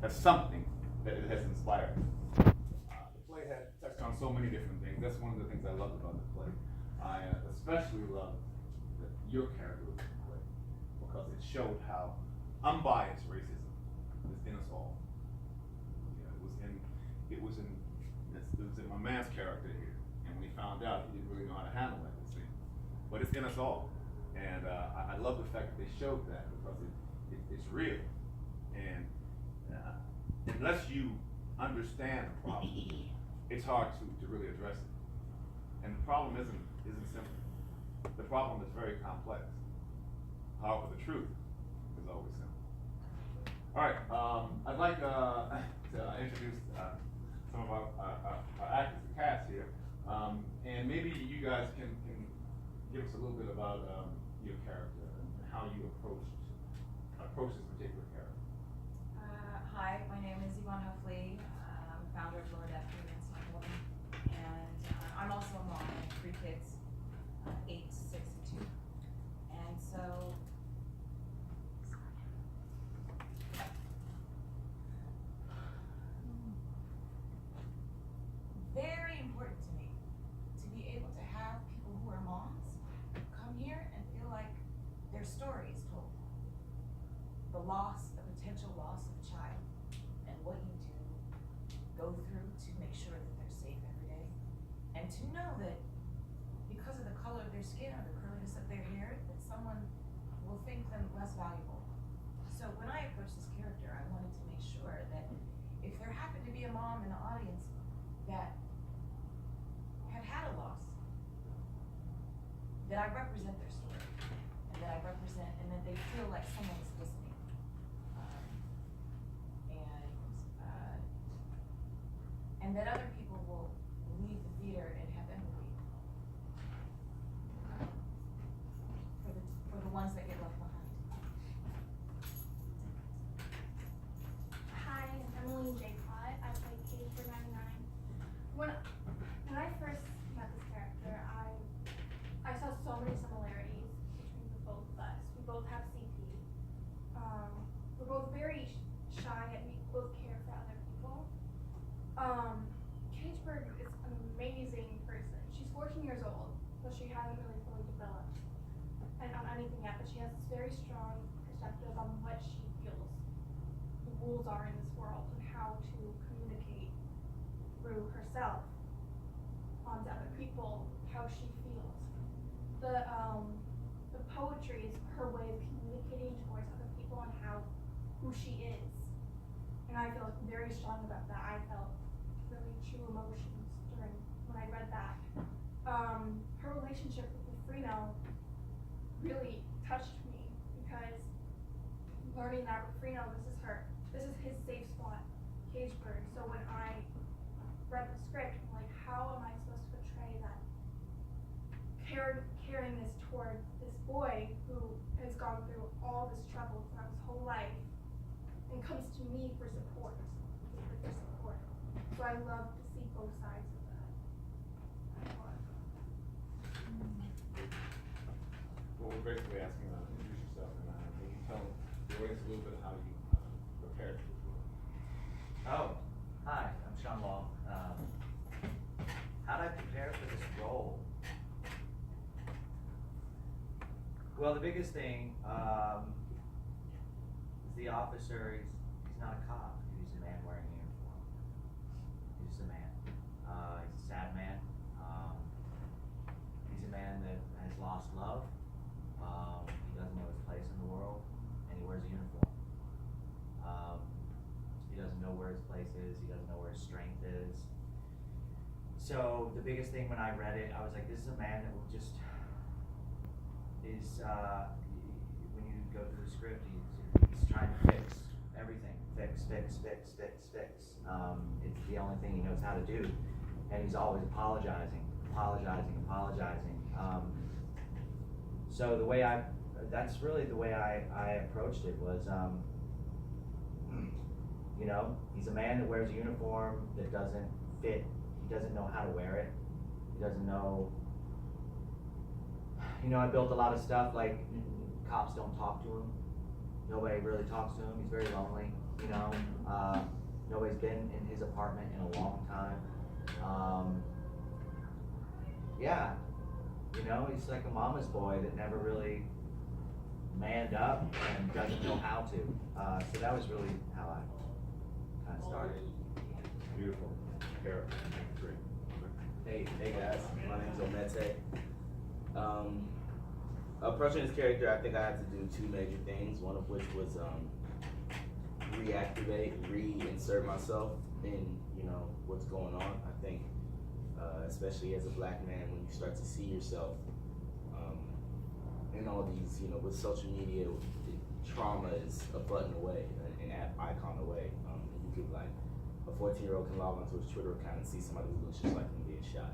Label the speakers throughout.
Speaker 1: as something that it has inspired. The play had touched on so many different things. That's one of the things I loved about the play. I especially loved your character in the play because it showed how unbiased racism is in us all. Yeah, it was in my man's character here, and when he found out, he didn't really know how to handle that thing. But it's in us all, and I love the fact that they showed that because it's real, and unless you understand the problem, it's hard to really address it. And the problem isn't simple. The problem is very complex. However, the truth is always simple. All right, I'd like to introduce some of our actors, the cast here, and maybe you guys can give us a little bit about your character and how you approach this particular character.
Speaker 2: Hi, my name is Yvonne Huffley. I'm founder of Lower Deck in Stockholm, and I'm also a mom. I have 3 kids, 8, 6, and 2. And so, very important to me to be able to have people who are moms come here and feel like their story is told. The potential loss of a child, and what you go through to make sure that they're safe every day. And to know that because of the color of their skin or the curliness of their hair, that someone will think them less valuable. So when I approached this character, I wanted to make sure that if there happened to be a mom in the audience that had a loss, that I represent their story, and that they feel like someone's listening. And that other people will leave the theater and have empathy for the ones that get left behind.
Speaker 3: Hi, I'm Emily J. Plott. I play Kate for 99. When I first met this character, I saw so many similarities between the both of us. We both have CP. We're both very shy, and we both care for other people. Cageberg is an amazing person. She's 14 years old, but she hasn't really fully developed and on anything yet, but she has this very strong perspective on what she feels the rules are in this world and how to communicate through herself onto other people how she feels. The poetry is her way of communicating towards other people and who she is. And I feel very strong about that. I felt really true emotions when I read that. Her relationship with Frino really touched me because learning that with Frino, this is his safe spot, Cageberg. So when I read the script, I'm like, how am I supposed to portray that carrying this toward this boy who has gone through all this trouble throughout his whole life and comes to me for support, So I love to see both sides of that.
Speaker 1: Well, we're basically asking you to introduce yourself, and can you tell the audience a little bit how you prepared for this role?
Speaker 4: Oh, hi, I'm Sean Law. How did I prepare for this role? Well, the biggest thing is the officer. He's not a cop. He's a man wearing a uniform. He's just a man. He's a sad man. He's a man that has lost love. He doesn't know his place in the world, and he wears a uniform. He doesn't know where his place is. He doesn't know where his strength is. So the biggest thing when I read it, I was like, this is a man that will just when you go through the script, he's trying to fix everything. Fix. It's the only thing he knows how to do. And he's always apologizing. So that's really the way I approached it was, he's a man that wears a uniform that doesn't fit. He doesn't know how to wear it. He doesn't know, I built a lot of stuff like cops don't talk to him. Nobody really talks to him. He's very lonely, you know. Nobody's been in his apartment in a long time. Yeah, you know, he's like a mama's boy that never really manned up and doesn't know how to. So that was really how I kind of started.
Speaker 1: Beautiful. Eric, great.
Speaker 5: Hey guys, my name's Omete. Approaching this character, I think I had to do two major things, one of which was reactivate, reinsert myself in, you know, what's going on. I think, especially as a black man, when you start to see yourself in all these, you know, with social media, trauma is a button away, an app icon away. You could, like, a 14-year-old can log onto his Twitter account and see somebody who looks just like him being shot.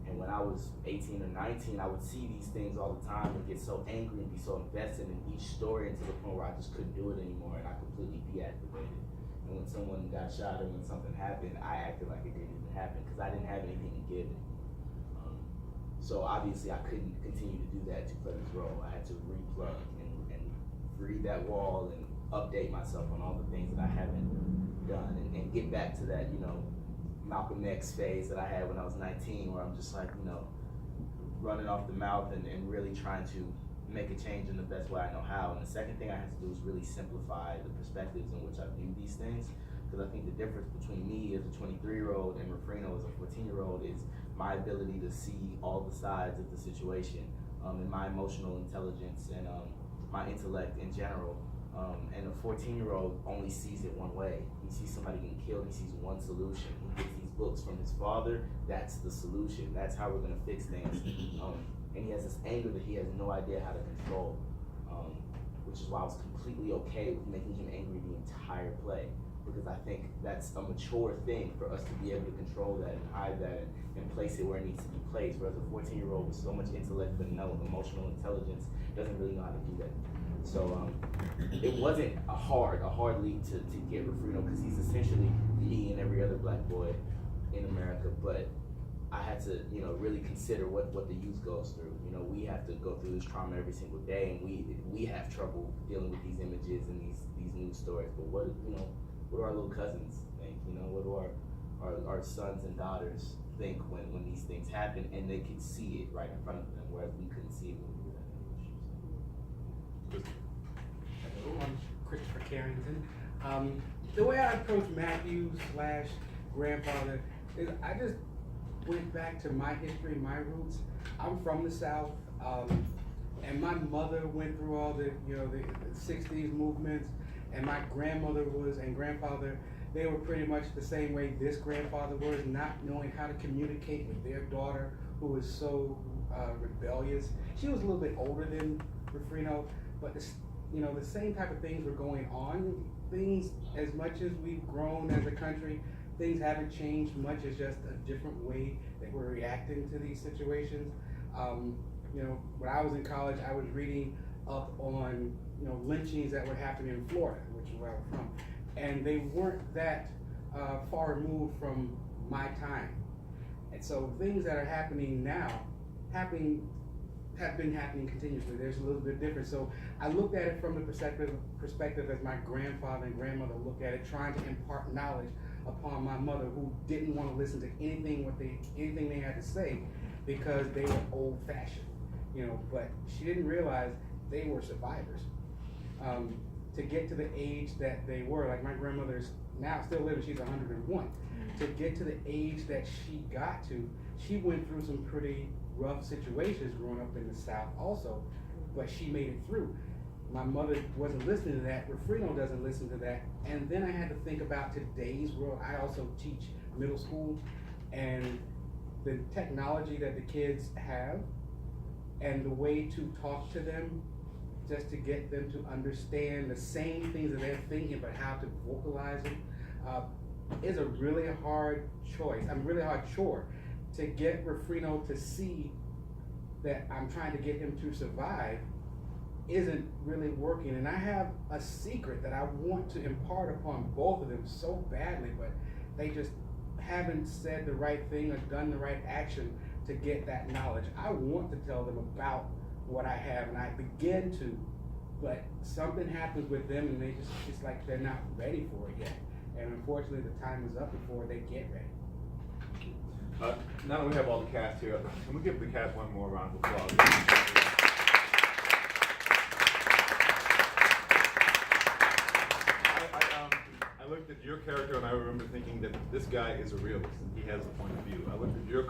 Speaker 5: And when I was 18 or 19, I would see these things all the time and get so angry and be so invested in each story until the point where I just couldn't do it anymore and I completely deactivated. And when someone got shot or when something happened, I acted like it didn't even happen because I didn't have anything to give it. So obviously I couldn't continue to do that to play this role. I had to replug and read that wall and update myself on all the things that I haven't done and get back to that, you know, Malcolm X phase that I had when I was 19, where I'm just like, you know, running off the mouth and really trying to make a change in the best way I know how. And the second thing I had to do is really simplify the perspectives in which I view these things, because I think the difference between me as a 23-year-old and Rufrino as a 14-year-old is my ability to see all the sides of the situation, and my emotional intelligence and my intellect in general. And a 14-year-old only sees it one way. He sees somebody getting killed, he sees one solution. He gets these books from his father, that's the solution. That's how we're gonna fix things. And he has this anger that he has no idea how to control, which is why I was completely okay with making him angry the entire play, because I think that's a mature thing for us to be able to control that and hide that and place it where it needs to be placed, whereas a 14-year-old with so much intellect but no emotional intelligence doesn't really know how to do that. So it wasn't a hard leap to get Rufrino, because he's essentially me and every other black boy in America, but I had to, you know, really consider what the youth goes through. You know, we have to go through this trauma every single day, and we have trouble dealing with these images and these news stories. But what, you know, what do our little cousins think? You know, what do our sons and daughters think when these things happen, and they can see it right in front of them, whereas we couldn't see it when we were that age.
Speaker 6: Hello, I'm Christopher Carrington. The way I approach Matthew/grandfather is I just went back to my history, my roots. I'm from the South, and my mother went through all the, you know, the 60s movements, and my grandmother was, and grandfather, they were pretty much the same way this grandfather was, not knowing how to communicate with their daughter, who was so rebellious. She was a little bit older than Rufrino, but you know, the same type of things were going on. Things, as much as we've grown as a country, things haven't changed much. It's just a different way that we're reacting to these situations. You know, when I was in college, I was reading up on, you know, lynchings that were happening in Florida, which is where I'm from, and they weren't that far removed from my time. And so things that are happening now have been happening continuously. There's a little bit different. So I looked at it from the perspective as my grandfather and grandmother looked at it, trying to impart knowledge upon my mother, who didn't want to listen to anything they had to say, because they were old-fashioned, you know. But she didn't realize they were survivors. To get to the age that they were, like my grandmother's now still living, she's 101. To get to the age that she got to, she went through some pretty rough situations growing up in the South also, but she made it through. My mother wasn't listening to that, Rufrino doesn't listen to that, and then I had to think about today's world. I also teach middle school, and the technology that the kids have, and the way to talk to them, just to get them to understand the same things that they're thinking, but how to vocalize them, is a really hard choice. Really hard chore to get Rufrino to see that I'm trying to get him to survive isn't really working. And I have a secret that I want to impart upon both of them so badly, but they just haven't said the right thing or done the right action to get that knowledge. I want to tell them about what I have, and I begin to but something happens with them and it's like they're not ready for it yet. And unfortunately, the time is up before they get ready.
Speaker 1: Now that we have all the cast here, can we give the cast one more round of applause? I looked at your character and I remember thinking that this guy is a realist and he has a point of view. I looked at your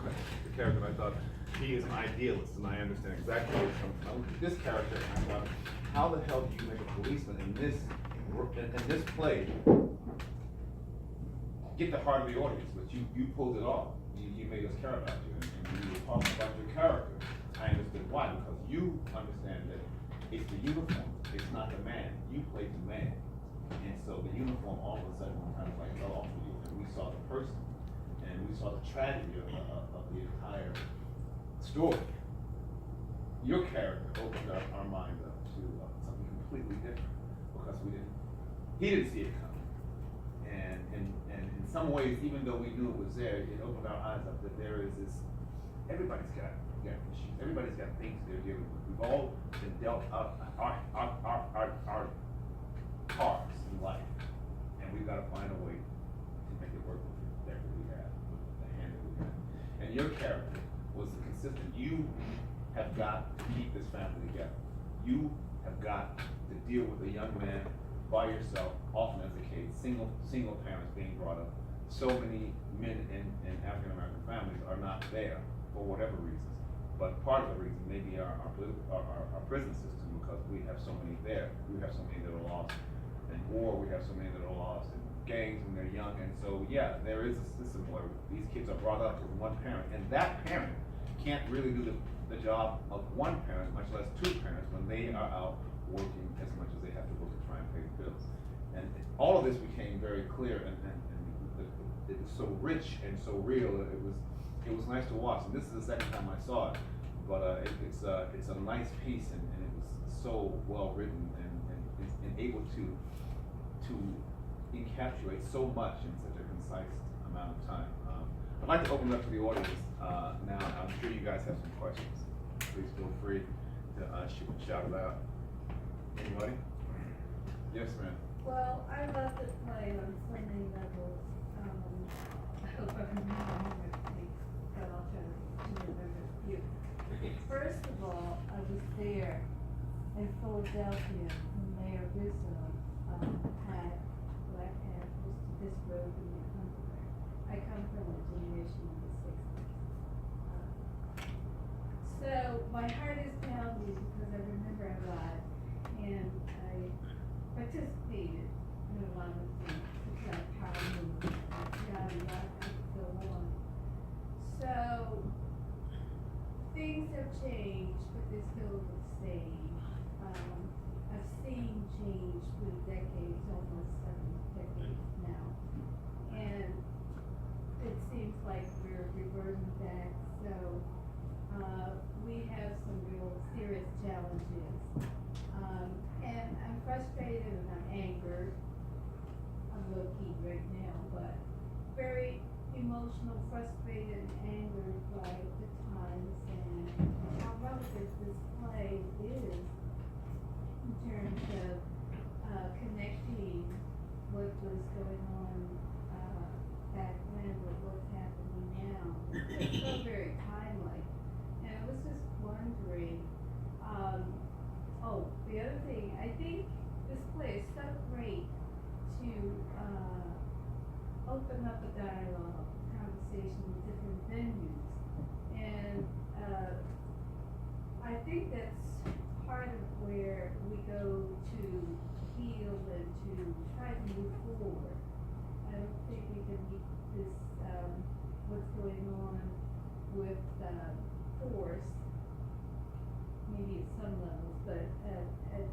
Speaker 1: character and I thought he is an idealist and I understand exactly where he's coming from. I looked at this character and I thought, how the hell do you make a policeman in this play get the heart of the audience? But you pulled it off. You made us care about you and you were talking about your character. I understood why, because you understand that it's the uniform, it's not the man. You played the man. And so the uniform all of a sudden kind of like fell off of you, and we saw the person, and we saw the tragedy of the entire story. Your character opened up our mind up to something completely different because he didn't see it coming. And in some ways, even though we knew it was there, it opened our eyes up that there is this, everybody's got issues, everybody's got things they're dealing with. We've all been dealt out our cards in life, and we've got to find a way to make it work with the deck that we have, with the hand that we have. And your character was consistent. You have got to keep this family together. You have got to deal with a young man by yourself, often as a case, single parents being brought up. So many men in African American families are not there for whatever reasons. But part of the reason may be our prison system, because we have so many there. We have so many that are lost in war, we have so many that are lost in gangs when they're young, and so yeah, there is a system where these kids are brought up with one parent, and that parent can't really do the job of one parent, much less two parents, when they are out working as much as they have to work to try and pay the bills. And all of this became very clear, and it was so rich and so real. It was nice to watch, and this is the second time I saw it, but it's a nice piece, and it was so well written and able to encapsulate so much in such a concise amount of time. I'd like to open it up to the audience now. I'm sure you guys have some questions. Please feel free to shout it out. Anybody? Yes, ma'am.
Speaker 7: Well, I love the play on so many levels. I hope I remember everything, but I'll try to remember a few. First of all, I was there in Philadelphia when Mayor Ricco had Black Panthers to disrobe in the underwear. I come from a generation of the 60s. So my heart is pounding because I remember a lot, and I participated in a lot of things, such as power movement, yada yada, I could go on. So things have changed, but they're still the same. I've seen change through decades, almost 7 decades now, and it seems like we're reverting back. So we have some real serious challenges, and I'm frustrated and I'm angered. I'm low key right now, but very emotional, frustrated, and angered by the times and how relevant this play is in terms of connecting what was going on back then with what's happening now. It's so very timely. And I was just wondering, the other thing, I think this play is so great to open up a dialogue, conversation with different venues. And I think that's part of where we go to heal and to try to move forward. I don't think we can meet this, what's going on with force, maybe at some levels, but at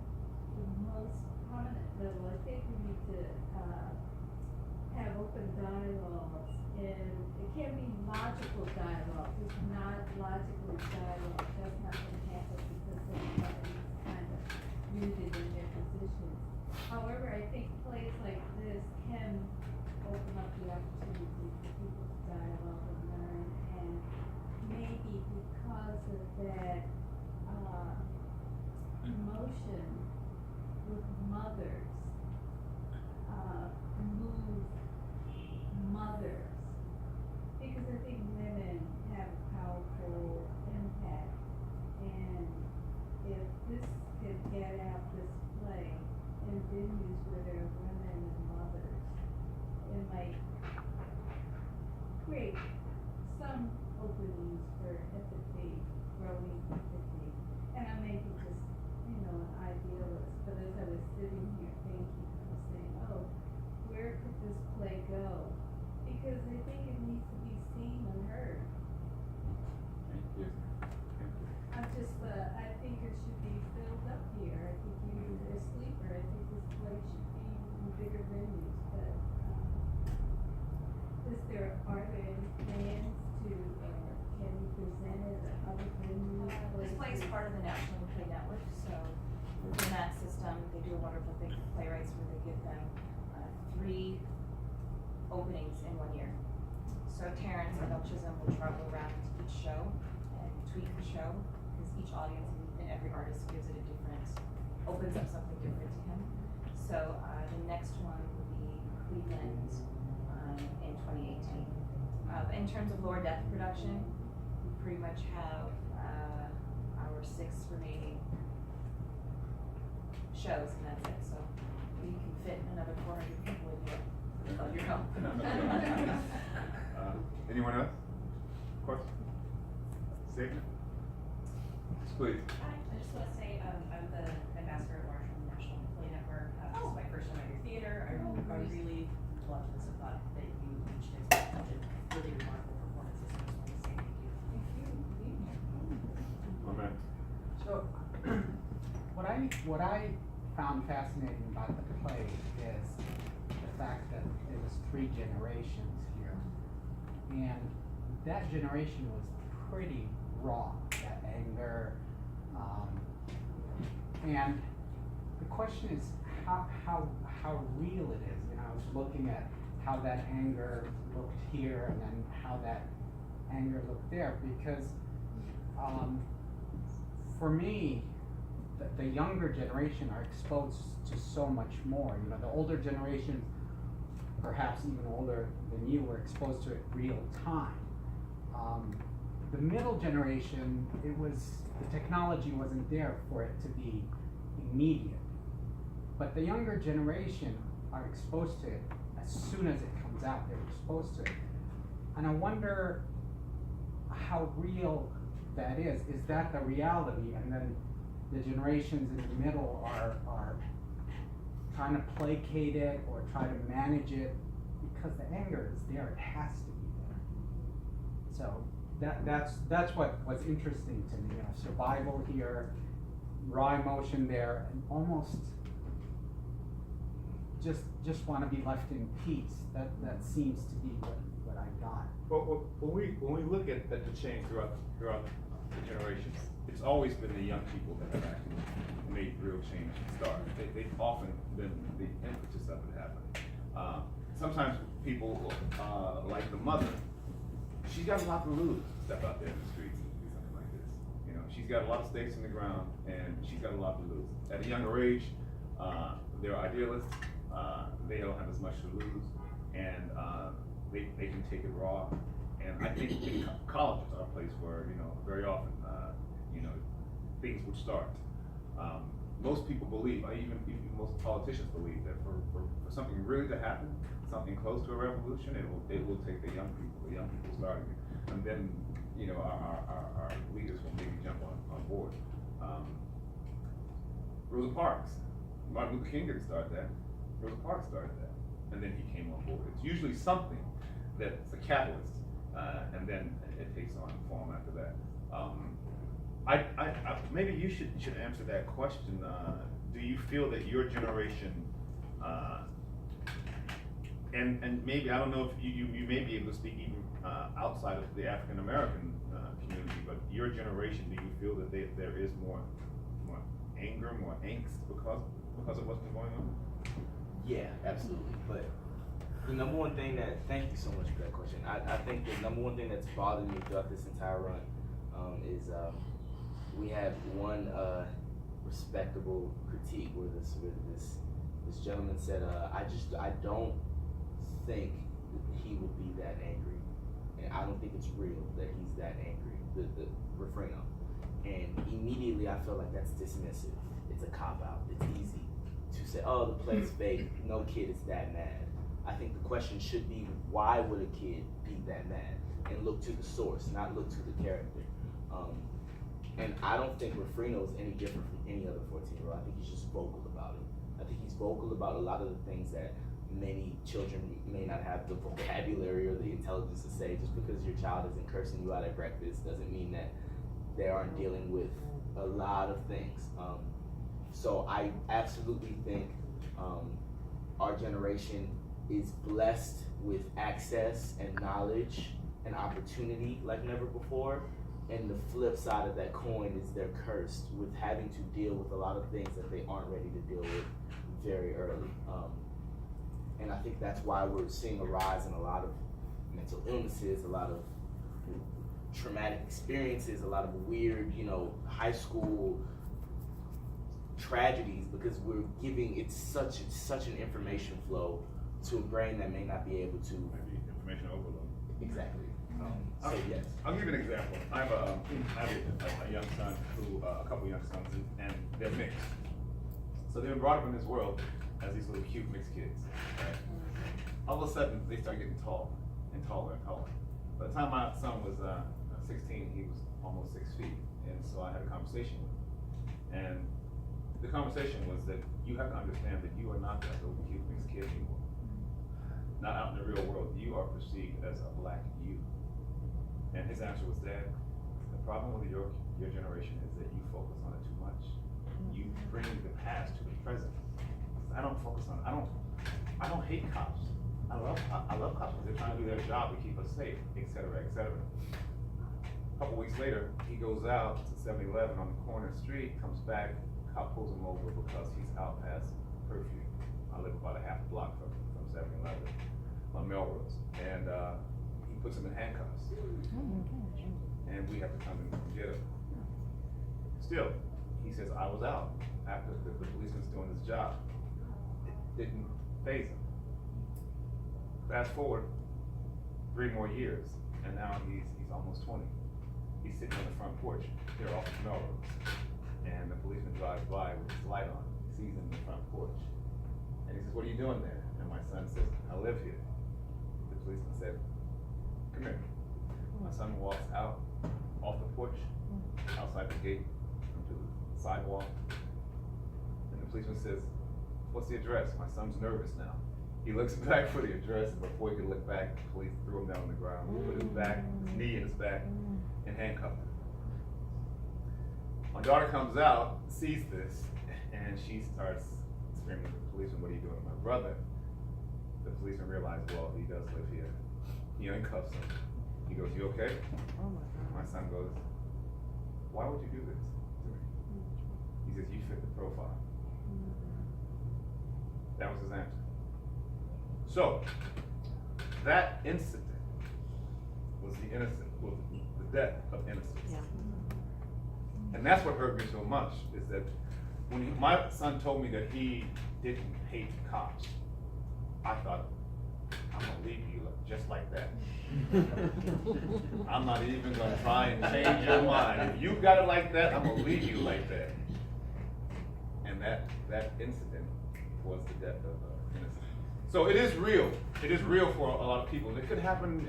Speaker 7: the most prominent level, I think we need to have open dialogues, and it can't be logical dialogue. It's not logical dialogue. That's not going to happen because everybody's kind of rooted in their positions. However, I think plays like this can open up the opportunity for people to dialogue and learn, and maybe because of that emotion with mothers, move mothers. Because I think women have a powerful impact, and if this could get out this play in venues where there are women and mothers, it might create some openings for empathy, growing empathy. And I may be just, an idealist, but as I was sitting here thinking, I was saying, oh, where could this play go? Because I think it needs to be seen and heard.
Speaker 1: Thank you.
Speaker 7: I think it should be filled up here. I think you're a sleeper. I think this play should be in bigger venues, but, are there any plans to, can you present it at other venues?
Speaker 2: This play is part of the National Play Network, so within that system, they do a wonderful thing for playwrights where they give them 3 openings in 1 year. So Terrence and Chisholm will travel around each show and tweak the show, because each audience and every artist gives it a different, opens up something different to him. So the next one will be Cleveland in 2018. In terms of Lower Death production, we pretty much have our 6 remaining shows, and that's it. So we can fit another 400 people in your home.
Speaker 1: Anyone else? Question? Statement? Please.
Speaker 8: Hi, I just want to say, I'm the ambassador at large from the National Play Network. This is my first time at your theater. I really loved this. I thought that you each did really remarkable performances. I just want to say thank you.
Speaker 1: Amen.
Speaker 9: So, what I found fascinating about the play is the fact that it was 3 generations here, and that generation was pretty raw. That anger, and the question is how real it is. I was looking at how that anger looked here, and then how that anger looked there, because for me, the younger generation are exposed to so much more. The older generation, perhaps even older than you, were exposed to it real time. The middle generation, the technology wasn't there for it to be immediate. But the younger generation are exposed to it as soon as it comes out. They're exposed to it. And I wonder how real that is. Is that the reality? And then the generations in the middle are trying to placate it or try to manage it, because the anger is there. It has to be there. So that's what was interesting to me. Survival here, raw emotion there, and almost just want to be left in peace. That seems to be what I got.
Speaker 1: Well, when we look at the change throughout the generations, it's always been the young people that have actually made real change start. They've often been the impetus of it happening. Sometimes people, like the mother, she's got a lot to lose to step out there in the streets and do something like this. She's got a lot of stakes in the ground, and she's got a lot to lose. At a younger age, they're idealists. They don't have as much to lose, and they can take it raw. And I think colleges are a place where, very often, things would start. Most people believe, even most politicians believe, that for something really to happen, something close to a revolution, it will take the young people starting it. And then, our leaders will maybe jump on board. Rosa Parks, Martin Luther King didn't start that. Rosa Parks started that, and then he came on board. It's usually something that's a catalyst, and then it takes on form after that. Maybe you should answer that question. Do you feel that your generation, and maybe, I don't know if you may be able to speak even outside of the African American community, but your generation, do you feel that there is more anger, more angst because of what's been going on?
Speaker 5: Yeah, absolutely. But the number one thing thank you so much for that question. I think the number one thing that's bothered me throughout this entire run is we have one respectable critique where this gentleman said, I don't think he would be that angry, and I don't think it's real that he's that angry. The Refreno, and immediately I feel like that's dismissive. It's a cop out. It's easy to say, oh, the play's fake. No kid is that mad. I think the question should be, why would a kid be that mad? And look to the source, not look to the character. And I don't think Refreno is any different from any other 14-year-old. I think he's just vocal about it. I think he's vocal about a lot of the things that many children may not have the vocabulary or the intelligence to say. Just because your child isn't cursing you out at breakfast doesn't mean that they aren't dealing with a lot of things. So I absolutely think our generation is blessed with access and knowledge and opportunity like never before. And the flip side of that coin is they're cursed with having to deal with a lot of things that they aren't ready to deal with very early. And I think that's why we're seeing a rise in a lot of mental illnesses, a lot of traumatic experiences, a lot of weird, high school tragedies, because we're giving it such an information flow to a brain that may not be able to.
Speaker 1: Maybe information overload.
Speaker 5: Exactly. So yes.
Speaker 1: I'll give you an example. I have a young son a couple young sons, and they're mixed. So they've been brought up in this world as these little cute mixed kids, right? All of a sudden, they start getting tall and taller and taller. By the time my son was 16, he was almost 6 feet, and so I had a conversation with him. And the conversation was that you have to understand that you are not that little cute mixed kid anymore. Not out in the real world. You are perceived as a black you. And his answer was, Dad, the problem with your generation is that you focus on it too much. You bring the past to the present. I don't focus on it. I don't hate cops. I love cops because they're trying to do their job to keep us safe, et cetera, et cetera. A couple weeks later, he goes out to 7-Eleven on the corner street, comes back, cop pulls him over because he's out past curfew. I live about a half a block from 7-Eleven on Melrose. And he puts him in handcuffs. And we have to come and get him. Still, he says, I was out after the policeman's doing his job. It didn't faze him. Fast forward 3 more years, and now he's almost 20. He's sitting on the front porch here off of Melrose. And the policeman drives by with his light on, sees him in the front porch. And he says, what are you doing there? And my son says, I live here. The policeman said, come here. My son walks out off the porch, outside the gate, into the sidewalk. And the policeman says, what's the address? My son's nervous now. He looks back for the address, and before he could look back, the police threw him down on the ground, put his knee in his back, and handcuffed him. My daughter comes out, sees this, and she starts screaming at the policeman, what are you doing to my brother? The policeman realized, well, he does live here. He uncuffs him. He goes, you okay?
Speaker 2: Oh my God.
Speaker 1: My son goes, why would you do this to me? He says, you fit the profile. That was his answer. So, that incident was the death of innocence.
Speaker 2: Yeah.
Speaker 1: And that's what hurt me so much, is that when my son told me that he didn't hate cops, I thought, I'm gonna leave you just like that. I'm not even gonna try and change your mind. If you got it like that, I'm gonna leave you like that. And that incident was the death of innocence. So it is real. It is real for a lot of people. It could happen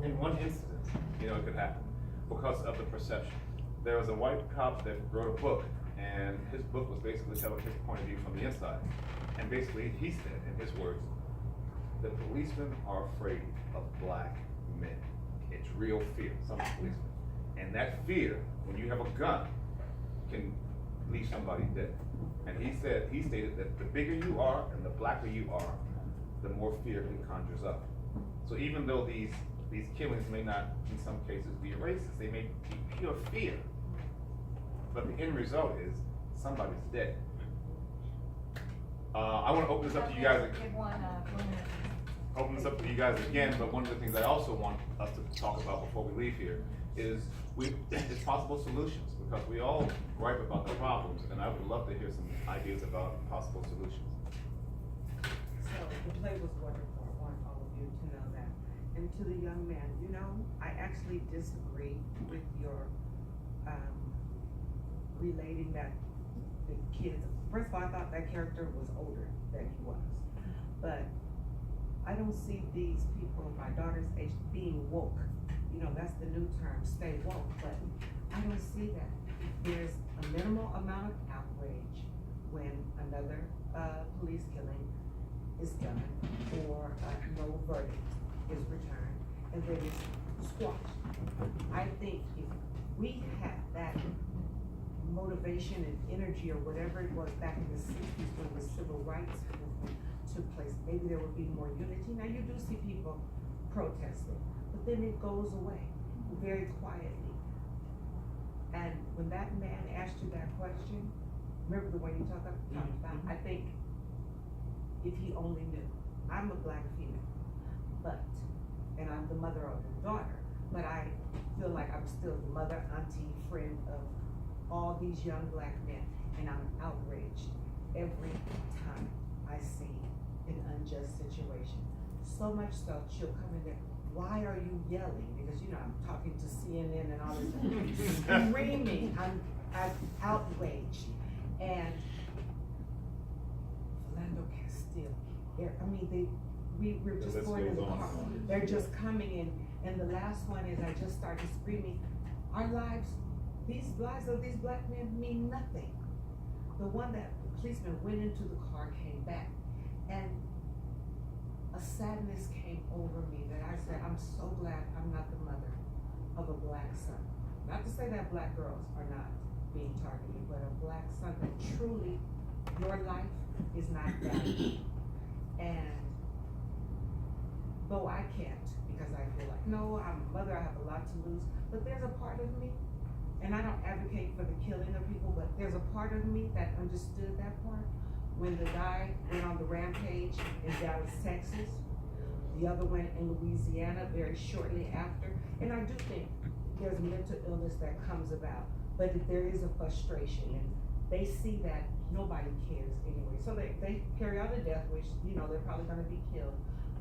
Speaker 1: in one instance. It could happen because of the perception. There was a white cop that wrote a book, and his book was basically telling his point of view from the inside. And basically, he said, in his words, the policemen are afraid of black men. It's real fear, some policemen. And that fear, when you have a gun, can leave somebody dead. And he stated that the bigger you are and the blacker you are, the more fear it conjures up. So even though these killings may not, in some cases, be racist, they may be pure fear. But the end result is somebody's dead. I want to open this up to you guys. Open this up to you guys again, but one of the things I also want us to talk about before we leave here is it's possible solutions, because we all gripe about the problems, and I would love to hear some ideas about possible solutions.
Speaker 10: So the play was wonderful. I want all of you to know that. And to the young man, you know, I actually disagree with your relating that the kids. First of all, I thought that character was older than he was, but I don't see these people my daughter's age being woke. You know, that's the new term, stay woke. But I don't see that. There's a minimal amount of outrage when another police killing is done, or no verdict is returned, and then it's squashed. I think if we had that motivation and energy, or whatever it was back in the 60s when the civil rights movement took place, maybe there would be more unity. Now you do see people protesting, but then it goes away very quietly. And when that man asked you that question, remember the one you talked about? I think if he only knew. I'm a black female, and I'm the mother of a daughter, but I feel like I'm still the mother, auntie, friend of all these young black men, and I'm outraged every time I see an unjust situation. So much so, she'll come in there, why are you yelling? Because, you know, I'm talking to CNN and all this stuff, screaming, I'm outraged. And Philando Castile, I mean, we're just
Speaker 1: list
Speaker 10: going in the
Speaker 1: goes on.
Speaker 10: car. They're just coming in, and the last one is I just started screaming, our lives, these lives of these black men mean nothing. The one that the policeman went into the car came back, and a sadness came over me that I said, I'm so glad I'm not the mother of a black son. Not to say that black girls are not being targeted, but a black son that truly, your life is not valued. And though I can't, because I feel like, no, I'm a mother, I have a lot to lose, but there's a part of me, and I don't advocate for the killing of people, but there's a part of me that understood that part. When the guy went on the rampage in Dallas, Texas, the other one in Louisiana very shortly after, and I do think there's mental illness that comes about, but if there is a frustration, and they see that nobody cares anyway, so they carry out a death wish, you know, they're probably gonna be killed,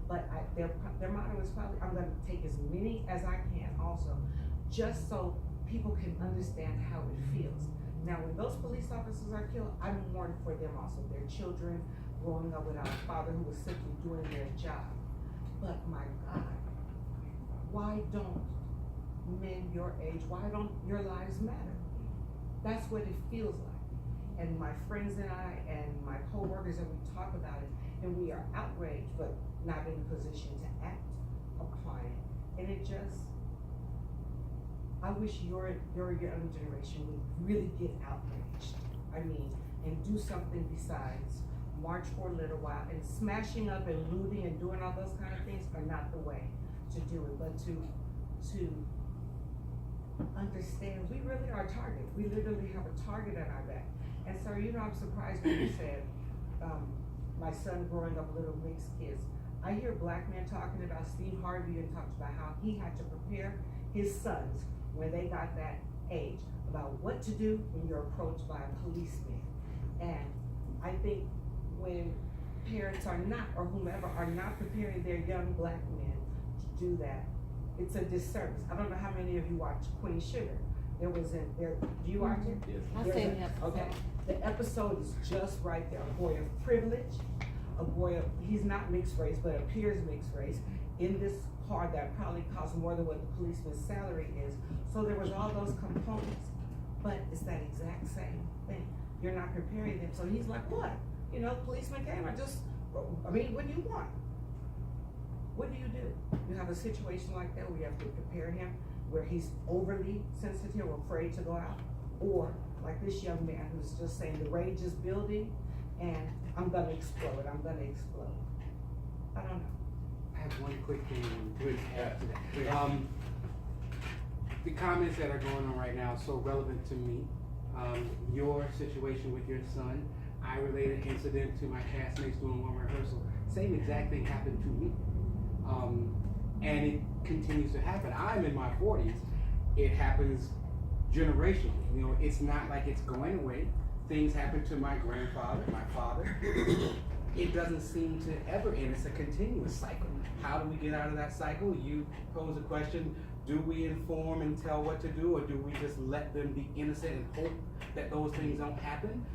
Speaker 10: but their motto is probably, I'm gonna take as many as I can also, just so people can understand how it feels. Now, when those police officers are killed, I'm mourning for them also, their children growing up without a father who was simply doing their job. But my God, why don't men your age, why don't your lives matter? That's what it feels like. And my friends and I and my co-workers, and we talk about it, and we are outraged, but not in a position to act upon it. And it just, I wish your young generation would really get outraged. I mean, and do something besides march for a little while, and smashing up and looting and doing all those kind of things are not the way to do it, but to understand we really are targeted. We literally have a target on our back. And so, you know, I'm surprised when you said, my son growing up little mixed kids. I hear black men talking about Steve Harvey, and talks about how he had to prepare his sons when they got that age about what to do when you're approached by a policeman. And I think when parents are not, or whomever, are not preparing their young black men to do that, it's a disservice. I don't know how many of you watch Queen Sugar. Do you watch it?
Speaker 1: Yes.
Speaker 2: I've
Speaker 10: There's
Speaker 2: seen
Speaker 10: a-
Speaker 2: the episode.
Speaker 10: Okay, the episode is just right there. A boy of privilege, a boy of, he's not mixed race, but appears mixed race, in this car that probably costs more than what the policeman's salary is. So there was all those components, but it's that exact same thing. You're not preparing them. So he's like, what? You know, policeman came, what do you want? What do? You have a situation like that where you have to prepare him, where he's overly sensitive or afraid to go out, or like this young man who's just saying the rage is building and I'm gonna explode. I don't know.
Speaker 6: I have one quick thing to add to that. The comments that are going on right now are so relevant to me. Your situation with your son, I related an incident to my castmates doing one rehearsal. Same exact thing happened to me. And it continues to happen. I'm in my 40s. it happens generationally. You know, it's not like it's going away. Things happen to my grandfather, my father. It doesn't seem to ever end. It's a continuous cycle. How do we get out of that cycle? You pose a question, do we inform and tell what to do, or do we just let them be innocent and hope that those things don't happen?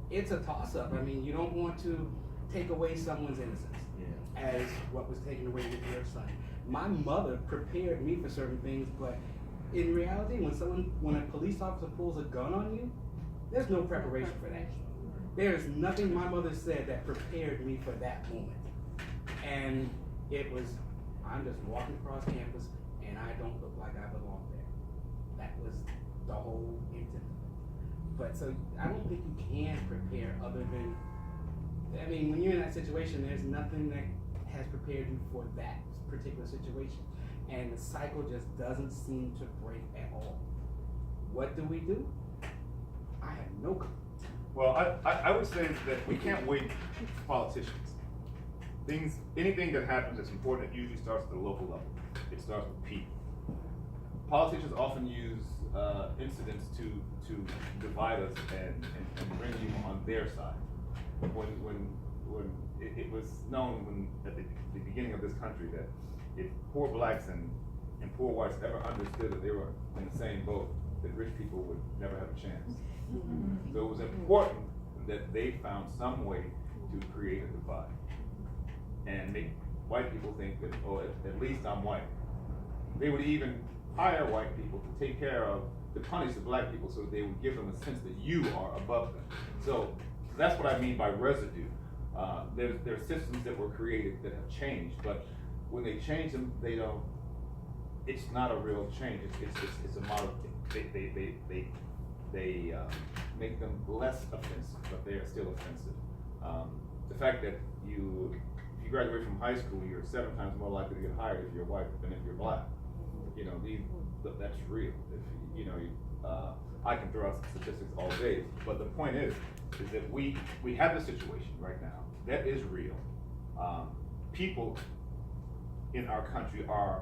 Speaker 6: It's a toss-up. I mean, you don't want to take away someone's innocence as what was taken away with your son. My mother prepared me for certain things, but in reality, when a police officer pulls a gun on you, there's no preparation for that. There is nothing my mother said that prepared me for that moment. And it was, I'm just walking across campus and I don't look like I belong there. That was the whole intent. But so I don't think you can prepare other than, I mean, when you're in that situation, there's nothing that has prepared you for that particular situation. And the cycle just doesn't seem to break at all. What do we do? I have no clue.
Speaker 1: Well, I would say that we can't wait for politicians. Anything that happens that's important, it usually starts at the local level. It starts with people. Politicians often use incidents to divide us and bring you on their side. When it was known at the beginning of this country that if poor blacks and poor whites ever understood that they were in the same boat, that rich people would never have a chance. So it was important that they found some way to create a divide and make white people think that, oh, at least I'm white. They would even hire white people to take care of, to punish the black people so that they would give them a sense that you are above them. So that's what I mean by residue. There are systems that were created that have changed, but when they change them, they don't, it's not a real change. It's a model. They make them less offensive, but they are still offensive. The fact that if you graduate from high school, you're 7 times more likely to get hired if you're white than if you're black. You know, that's real. If you know, I can throw out statistics all day, but the point is that we have this situation right now that is real. People in our country are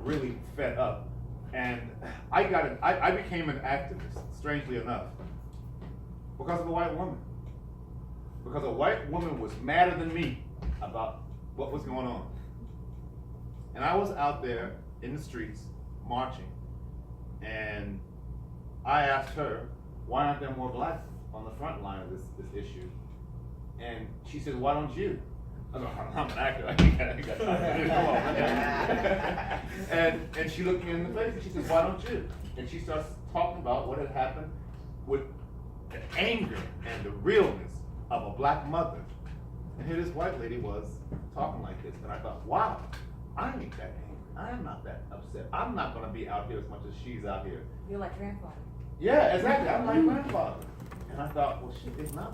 Speaker 1: really fed up. And I became an activist, strangely enough, because of a white woman. Because a white woman was madder than me about what was going on. And I was out there in the streets marching, and I asked her, why aren't there more blacks on the front line of this issue? And she said, why don't you? I was like, I'm an actor. I got time to do it. And she looked me in the face and she said, why don't you? And she starts talking about what had happened with the anger and the realness of a black mother. And here this white lady was talking like this. And I thought, wow, I ain't that angry. I am not that upset. I'm not going to be out here as much as she's out here.
Speaker 2: You're like grandfather.
Speaker 1: Yeah, exactly. I'm like grandfather. And I thought, well, shit, it's not